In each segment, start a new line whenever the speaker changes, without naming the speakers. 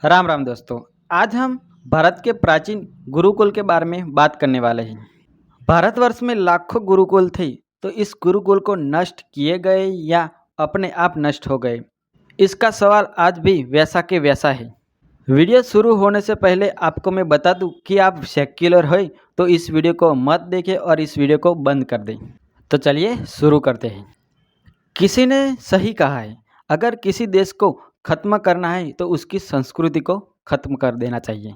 राम राम दोस्तों। आज हम भारत के प्राचीन गुरुकुल के बारे में बात करने वाले हैं। भारतवर्ष में लाखों गुरुकुल थे, तो इस गुरुकुल को नष्ट किए गए या अपने आप नष्ट हो गए, इसका सवाल आज भी वैसा के वैसा है। वीडियो शुरू होने से पहले आपको मैं बता दूं कि आप सेक्युलर हो तो इस वीडियो को मत देखें और इस वीडियो को बंद कर दें। तो चलिए शुरू करते हैं। किसी ने सही कहा है, अगर किसी देश को खत्म करना है तो उसकी संस्कृति को खत्म कर देना चाहिए।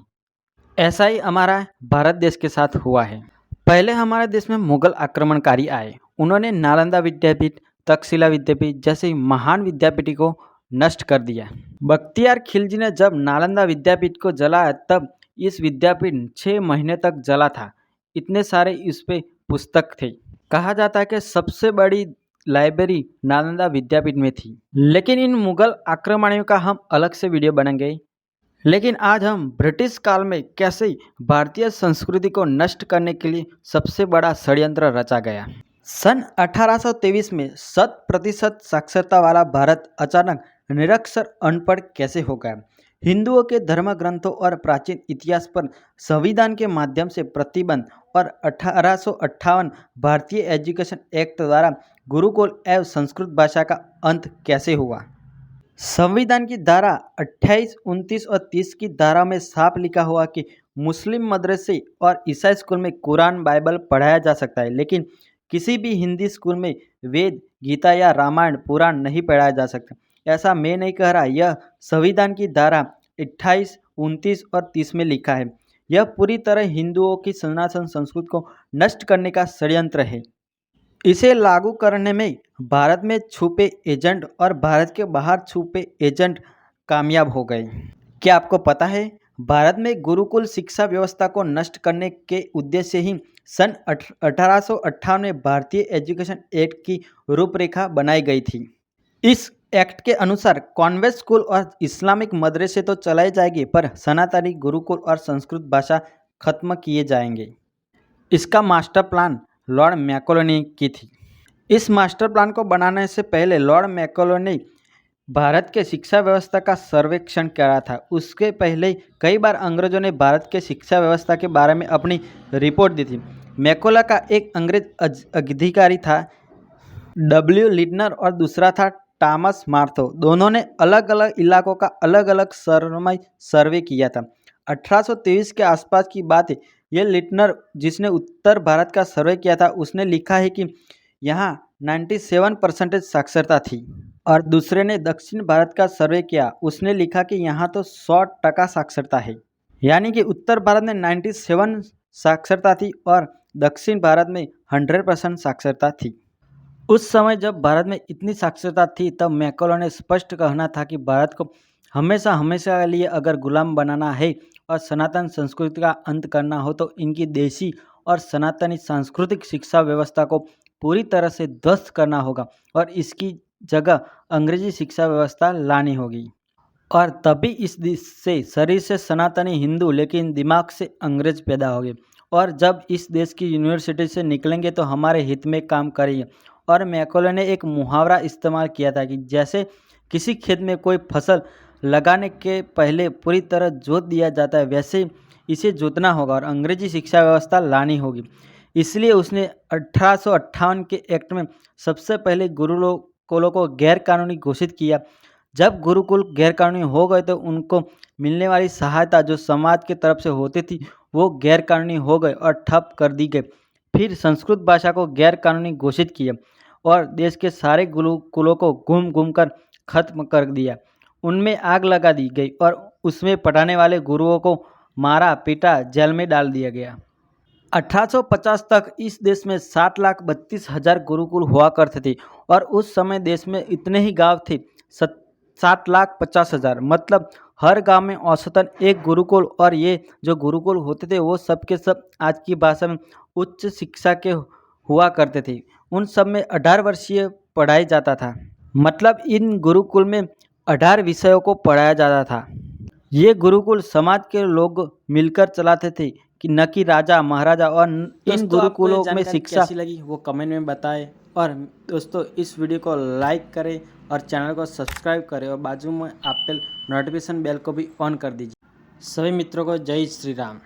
ऐसा ही हमारा भारत देश के साथ हुआ है। पहले हमारे देश में मुगल आक्रमणकारी आए। उन्होंने नालंदा विद्यापीठ, तक्षशिला विद्यापीठ जैसे महान विद्यापीठ को नष्ट कर दिया। बख्तियार खिलजी ने जब नालंदा विद्यापीठ को जलाया तब इस विद्यापीठ 6 महीने तक जला था। इतने सारे इस पे पुस्तक थे। कहा जाता है कि सबसे बड़ी लाइब्रेरी नालंदा विद्यापीठ में थी। लेकिन इन मुगल आक्रमणियों का हम अलग से वीडियो बनाएंगे। लेकिन आज हम ब्रिटिश काल में कैसे भारतीय संस्कृति को नष्ट करने के लिए सबसे बड़ा षड्यंत्र रचा गया। सन 1823 में 100% साक्षरता वाला भारत अचानक निरक्षर अनपढ़ कैसे हो गया। हिंदुओं के धर्म ग्रंथों और प्राचीन इतिहास पर संविधान के माध्यम से प्रतिबंध और 1858 भारतीय एजुकेशन एक्ट द्वारा गुरुकुल एवं संस्कृत भाषा का अंत कैसे हुआ। संविधान की धारा 28, 29 और 30 की धारा में साफ लिखा हुआ कि मुस्लिम मदरसे और ईसाई स्कूल में कुरान बाइबल पढ़ाया जा सकता है, लेकिन किसी भी हिंदी स्कूल में वेद, गीता या रामायण पुराण नहीं पढ़ाया जा सकता। ऐसा मैं नहीं कह रहा, यह संविधान की धारा 28, 29 और 30 में लिखा है। यह पूरी तरह हिंदुओं की सनातन संस्कृति को नष्ट करने का षड्यंत्र है। इसे लागू करने में भारत में छुपे एजेंट और भारत के बाहर छुपे एजेंट कामयाब हो गए। क्या आपको पता है, भारत में गुरुकुल शिक्षा व्यवस्था को नष्ट करने के उद्देश्य ही सन 1858 में भारतीय एजुकेशन एक्ट की रूपरेखा बनाई गई थी। इस एक्ट के अनुसार कॉन्वेंट स्कूल और इस्लामिक मदरसे तो चलाए जाएंगे, पर सनातनी गुरुकुल और संस्कृत भाषा खत्म किए जाएंगे। इसका मास्टर प्लान लॉर्ड मैकॉले ने की थी। इस मास्टर प्लान को बनाने से पहले लॉर्ड मैकॉले ने भारत के शिक्षा व्यवस्था का सर्वेक्षण करा था। उसके पहले कई बार अंग्रेजों ने भारत के शिक्षा व्यवस्था के बारे में अपनी रिपोर्ट दी थी। मैकॉले का एक अंग्रेज अधिकारी था डब्ल्यू लिडनर और दूसरा था टॉमस मार्थो। दोनों ने अलग अलग इलाकों का अलग अलग सर्वे किया था। 1823 के आसपास की बात है। यह लिटनर, जिसने उत्तर भारत का सर्वे किया था, उसने लिखा है कि यहाँ 97% साक्षरता थी, और दूसरे ने दक्षिण भारत का सर्वे किया, उसने लिखा कि यहाँ तो 100% साक्षरता है। यानी कि उत्तर भारत में 97 साक्षरता थी और दक्षिण भारत में 100% साक्षरता थी। उस समय जब भारत में इतनी साक्षरता थी तब मैकॉले ने स्पष्ट कहना था कि भारत को हमेशा हमेशा के लिए अगर गुलाम बनाना है और सनातन संस्कृति का अंत करना हो तो इनकी देशी और सनातनी सांस्कृतिक शिक्षा व्यवस्था को पूरी तरह से ध्वस्त करना होगा और इसकी जगह अंग्रेजी शिक्षा व्यवस्था लानी होगी। और तभी इस देश से शरीर से सनातनी हिंदू लेकिन दिमाग से अंग्रेज पैदा होंगे, और जब इस देश की यूनिवर्सिटी से निकलेंगे तो हमारे हित में काम करेंगे। और मैकॉले ने एक मुहावरा इस्तेमाल किया था कि जैसे किसी खेत में कोई फसल लगाने के पहले पूरी तरह जोत दिया जाता है, वैसे इसे जोतना होगा और अंग्रेजी शिक्षा व्यवस्था लानी होगी। इसलिए उसने 1858 के एक्ट में सबसे पहले गुरुकुलों को गैर कानूनी घोषित किया। जब गुरुकुल गैर कानूनी हो गए तो उनको मिलने वाली सहायता जो समाज की तरफ से होती थी वो गैर कानूनी हो गए और ठप कर दी गई। फिर संस्कृत भाषा को गैर कानूनी घोषित किया और देश के सारे गुरुकुलों को घूम घूम कर खत्म कर दिया। उनमें आग लगा दी गई और उसमें पढ़ाने वाले गुरुओं को मारा पीटा, जेल में डाल दिया गया। 1850 तक इस देश में 60,32,000 गुरुकुल हुआ करते थे और उस समय देश में इतने ही गांव थे 60,50,000, मतलब हर गांव में औसतन एक गुरुकुल। और ये जो गुरुकुल होते थे वो सब के सब आज की भाषा में उच्च शिक्षा के हुआ करते थे। उन सब में 18 वर्षीय पढ़ाया जाता था, मतलब इन गुरुकुल में 18 विषयों को पढ़ाया जाता था। ये गुरुकुल समाज के लोग मिलकर चलाते थे कि न कि राजा महाराजा। और इन गुरुकुलों में शिक्षा कैसी लगी वो कमेंट में बताएं और दोस्तों इस वीडियो को लाइक करें और चैनल को सब्सक्राइब करें और बाजू में आपके नोटिफिकेशन बेल को भी ऑन कर दीजिए। सभी मित्रों को जय श्री राम।